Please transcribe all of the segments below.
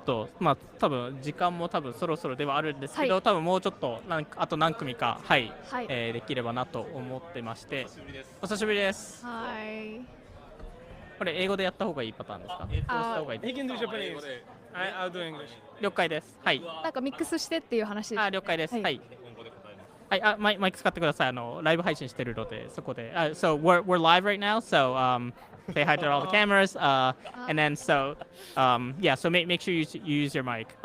と、まあ、多分時間も多分そろそろではあるんですけど、はい、多分もうちょっとあと何組か、はい、はい、できればなと思ってまして。お久しぶりです。はい。これ英語でやった方がいいパターンですか？どうした方がいいですか？ He can do Japanese. I'll do English. 了解です。はい。なんかミックスしてっていう話です。了解です。はい。はい。はい、マイク使ってください。ライブ配信してるので、そこで。So we're live right now, so say hi to all the cameras, and then yeah, so make sure you use your mic.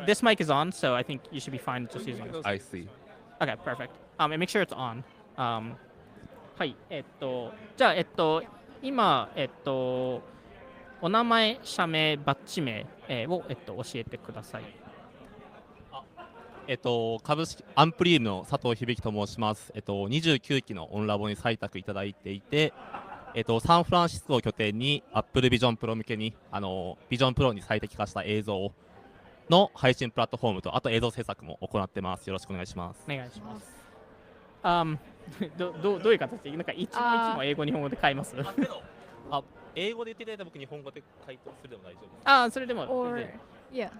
This mic is on, so I think you should be fine just using this. I see. Okay, perfect. And make sure it's on. はい、じゃあ、今、お名前、社名、バッジ名、を、教えてください。株式アンプリウムの佐藤響と申します。29期のオンラボに採択いただいていて、サンフランシスコを拠点に Apple Vision Pro 向けにVision Pro に最適化した映像の配信プラットフォームと、あと映像制作も行ってます。よろしくお願いします。お願いします。どういう形で、なんか一も英語日本語で変えます？英語で言っていただいたら僕日本語で回答するでも大丈夫ですか？それでも。Or, yeah.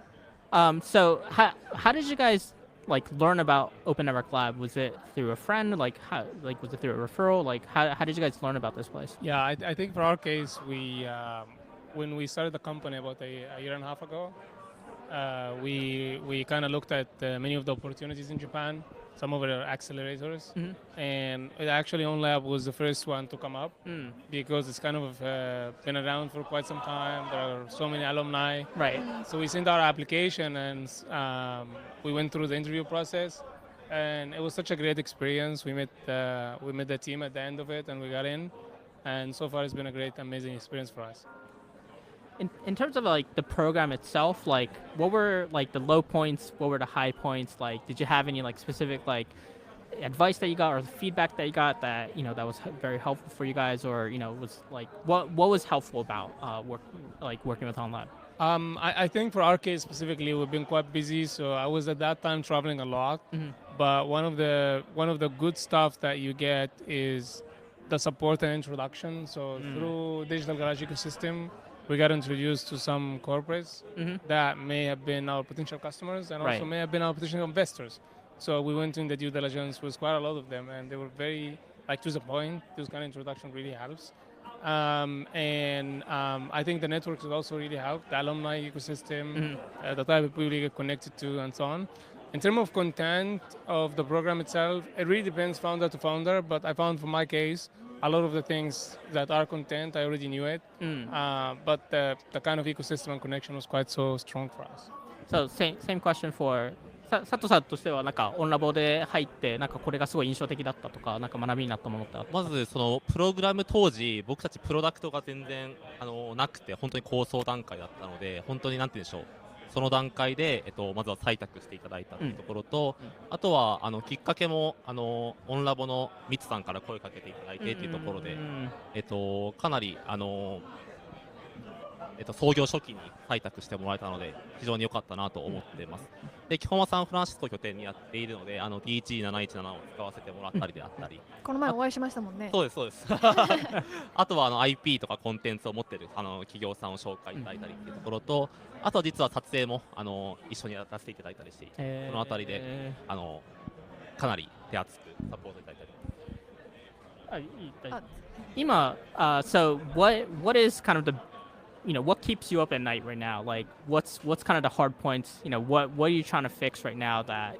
So how did you guys like learn about Open Network Lab? Was it through a friend? Like was it through a referral? Like how did you guys learn about this place? Yeah, I think for our case, when we started the company about a year and a half ago, we kind of looked at many of the opportunities in Japan, some of our accelerators, and actually Onlab was the first one to come up because it's kind of been around for quite some time. There are so many alumni. Right. So we sent our application and we went through the interview process, and it was such a great experience. We met the team at the end of it, and we got in, and so far it's been a great, amazing experience for us. In terms of like the program itself, like what were like the low points, what were the high points? Like, did you have any like specific like advice that you got or feedback that you got that that was very helpful for you guys, or was like what was helpful about working with Onlab? I think for our case specifically, we've been quite busy, so I was at that time traveling a lot. But one of the good stuff that you get is the support and introduction. So through Digital Garage ecosystem, we got introduced to some corporates that may have been our potential customers and also may have been our potential investors. So we went in the due diligence with quite a lot of them, and they were very to the point. This kind of introduction really helps. I think the networks will also really help, the alumni ecosystem, the type of people you get connected to, and so on. In terms of content of the program itself, it really depends founder to founder, but I found for my case, a lot of the things that are content, I already knew it, but the kind of ecosystem and connection was quite so strong for us. So same question for 佐藤さんとしてはなんかオンラボで入ってなんかこれがすごい印象的だったとか、なんか学びになったものってあった？まずそのプログラム当時、僕たちプロダクトが全然なくて、本当に構想段階だったので、本当になんて言うんでしょう、その段階でまずは採択していただいたというところと、あとはきっかけもオンラボのミツさんから声かけていただいてというところで、かなり創業初期に採択してもらえたので非常に良かったなと思っています。で、基本はサンフランシスコ拠点にやっているので、TG717 を使わせてもらったりであったり、この前お会いしましたもんね。そうですそうですあとはIP とかコンテンツを持っている企業さんを紹介いただいたりっていうところと、あとは実は撮影も一緒にやらせていただいたりしていて、そのあたりでかなり手厚くサポートいただいたり。今、so what is kind of the what keeps you up at night right now? Like, what's kind of the hard points? What are you trying to fix right now that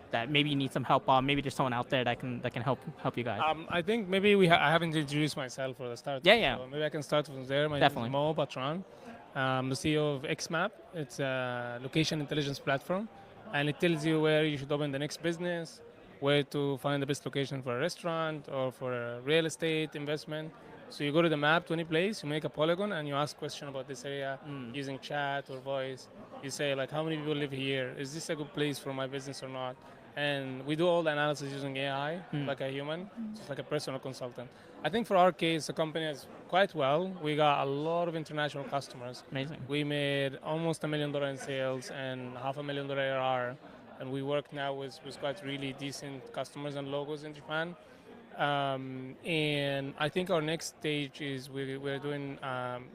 that maybe you need some help on? Maybe there's someone out there that can help you guys. I think maybe I haven't introduced myself for the start. Yeah. So maybe I can start from there. My Definitely. name is Mo Batran. I'm the CEO of Xmap. It's a location intelligence platform, and it tells you where you should open the next business, where to find the best location for a restaurant or for a real estate investment. So you go to the map to any place, you make a polygon, and you ask question about this area using chat or voice. You say like, how many people live here? Is this a good place for my business or not? And we do all the analysis using AI, like a human, just like a personal consultant. I think for our case, the company is quite well. We got a lot of international customers. Amazing. We made almost $1 million in sales and $500,000 ARR. And we work now with quite really decent customers and logos in Japan. And I think our next stage is we're doing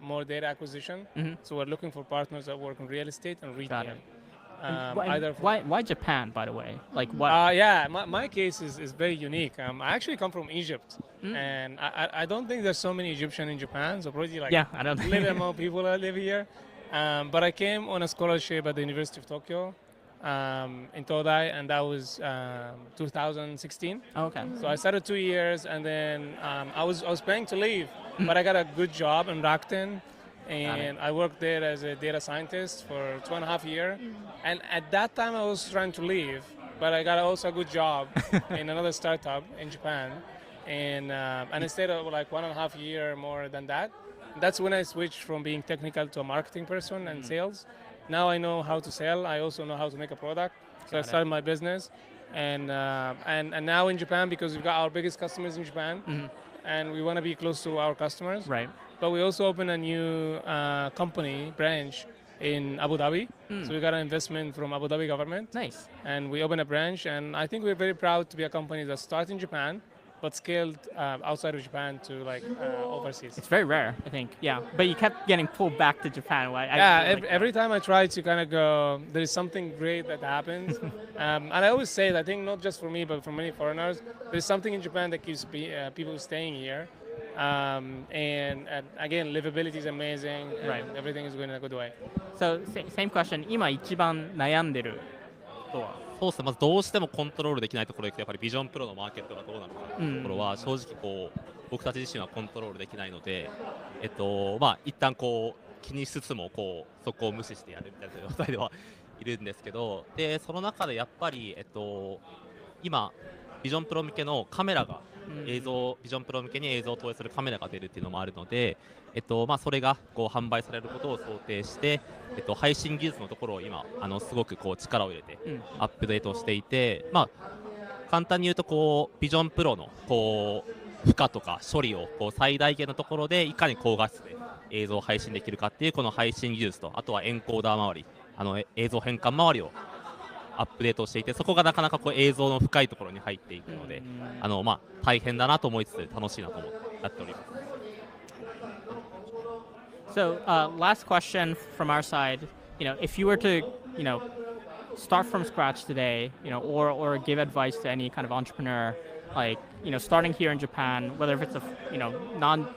more data acquisition. So we're looking for partners that work in real estate and retail. Why Japan, by the way? Like what? Yeah, my case is very unique. I actually come from Egypt, and I don't think there's so many Egyptians in Japan. So probably like I don't little amount of people that live here. But I came on a scholarship at the University of Tokyo in Todai, and that was 2016. Okay. So I started 2 years, and then I was planning to leave, but I got a good job in Rakuten. And I worked there as a data scientist for 2.5 years. And at that time, I was trying to leave, but I got also a good job in another startup in Japan. And I stayed like 1.5 years more than that. That's when I switched from being technical to a marketing person and sales. Now I know how to sell. I also know how to make a product. So I started my business. And now in Japan, because we've got our biggest customers in Japan, and we want to be close to our customers. Right. But we also opened a new company branch in Abu Dhabi. So we got an investment from Abu Dhabi government. Nice. And we opened a branch, and I think we're very proud to be a company that started in Japan, but scaled outside of Japan to like overseas. It's very rare, I think. Yeah, but you kept getting pulled back to Japan. Every time I try to kind of go, there is something great that happens. And I always say that, I think not just for me, but for many foreigners, there's something in Japan that keeps people staying here. And again, livability is amazing. Right. Everything is going in a good way. So same question. 今一番悩んでることは？そうですね、まずどうしてもコントロールできないところでやっぱりビジョンプロのマーケットがどうなのかというところは正直こう僕たち自身はコントロールできないので、一旦こう気にしつつもこうそこを無視してやるみたいな状態ではいるんですけど、でその中でやっぱり今ビジョンプロ向けのカメラがビジョンプロ向けに映像を投影するカメラが出るっていうのもあるので、それがこう販売されることを想定して、配信技術のところを今すごくこう力を入れてアップデートしていて、簡単に言うとこうビジョンプロのこう負荷とか処理をこう最大限のところでいかに高画質で映像を配信できるかっていうこの配信技術と、あとはエンコーダー周り、映像変換周りをアップデートしていて、そこがなかなかこう映像の深いところに入っていくので、大変だなと思いつつ楽しいなとやっております。So last question from our side, if you were to, start from scratch today, or give advice to any kind of entrepreneur, like, starting here in Japan, whether if it's a,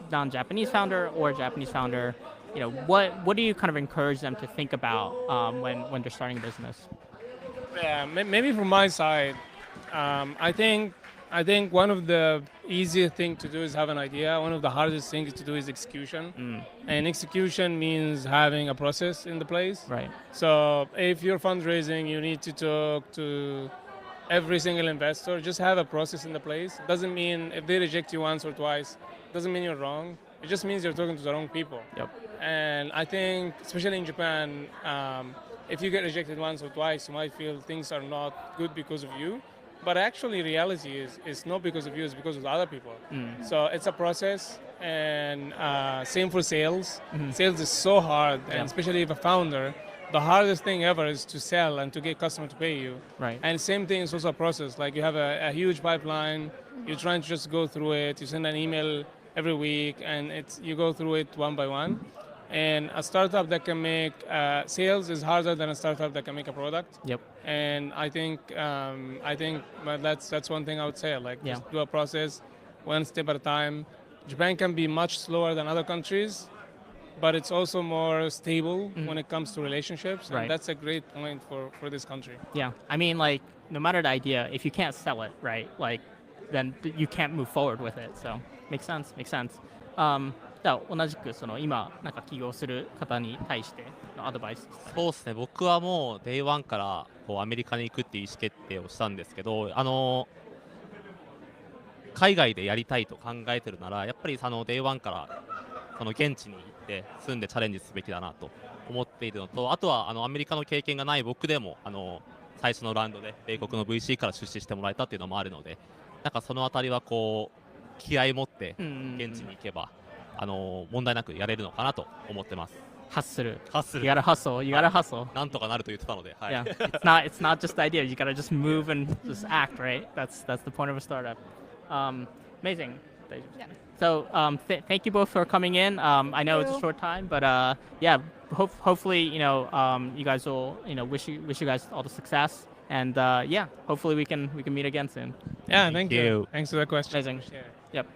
non-Japanese founder or a Japanese founder, what do you kind of encourage them to think about when they're starting a business? Yeah, maybe from my side, I think one of the easiest things to do is have an idea. One of the hardest things to do is execution. And execution means having a process in the place. Right. So if you're fundraising, you need to talk to every single investor. Just have a process in the place. Doesn't mean if they reject you once or twice, doesn't mean you're wrong. It just means you're talking to the wrong people. Yep. And I think, especially in Japan, if you get rejected once or twice, you might feel things are not good because of you. But actually, reality is it's not because of you, it's because of the other people. So it's a process, and same for sales. Sales is so hard, and especially if a founder, the hardest thing ever is to sell and to get customer to pay you. Right. And same thing is also a process. Like you have a huge pipeline, you're trying to just go through it, you send an email every week, and you go through it one by one. And a startup that can make sales is harder than a startup that can make a product. Yep. And I think that's one thing I would say. Like just do a process, one step at a time. Japan can be much slower than other countries, but it's also more stable when it comes to relationships. And that's a great point for this country. Yeah. I mean, like, no matter the idea, if you can't sell it, right, like, then you can't move forward with it. So makes sense.じゃあ同じく今なんか起業する方に対してのアドバイス。そうですね、僕はもう Day1 からこうアメリカに行くっていう意思決定をしたんですけど、海外でやりたいと考えてるならやっぱりDay1 から現地に行って住んでチャレンジすべきだなと思っているのと、あとはアメリカの経験がない僕でも最初のラウンドで米国の VC から出資してもらえたっていうのもあるので、なんかそのあたりはこう気合い持って現地に行けば問題なくやれるのかなと思ってます。ハッスル。You gotta hustle. なんとかなると言ってたので、はい。Yeah. It's not just the idea. You gotta just move and just act, right? That's the point of a startup. Amazing. Yeah. So thank you both for coming in. I know it's a short time, but yeah, hopefully you guys will wish you guys all the success, and yeah, hopefully we can meet again soon. Yeah, thank you. Thanks for the question. Amazing. Yep.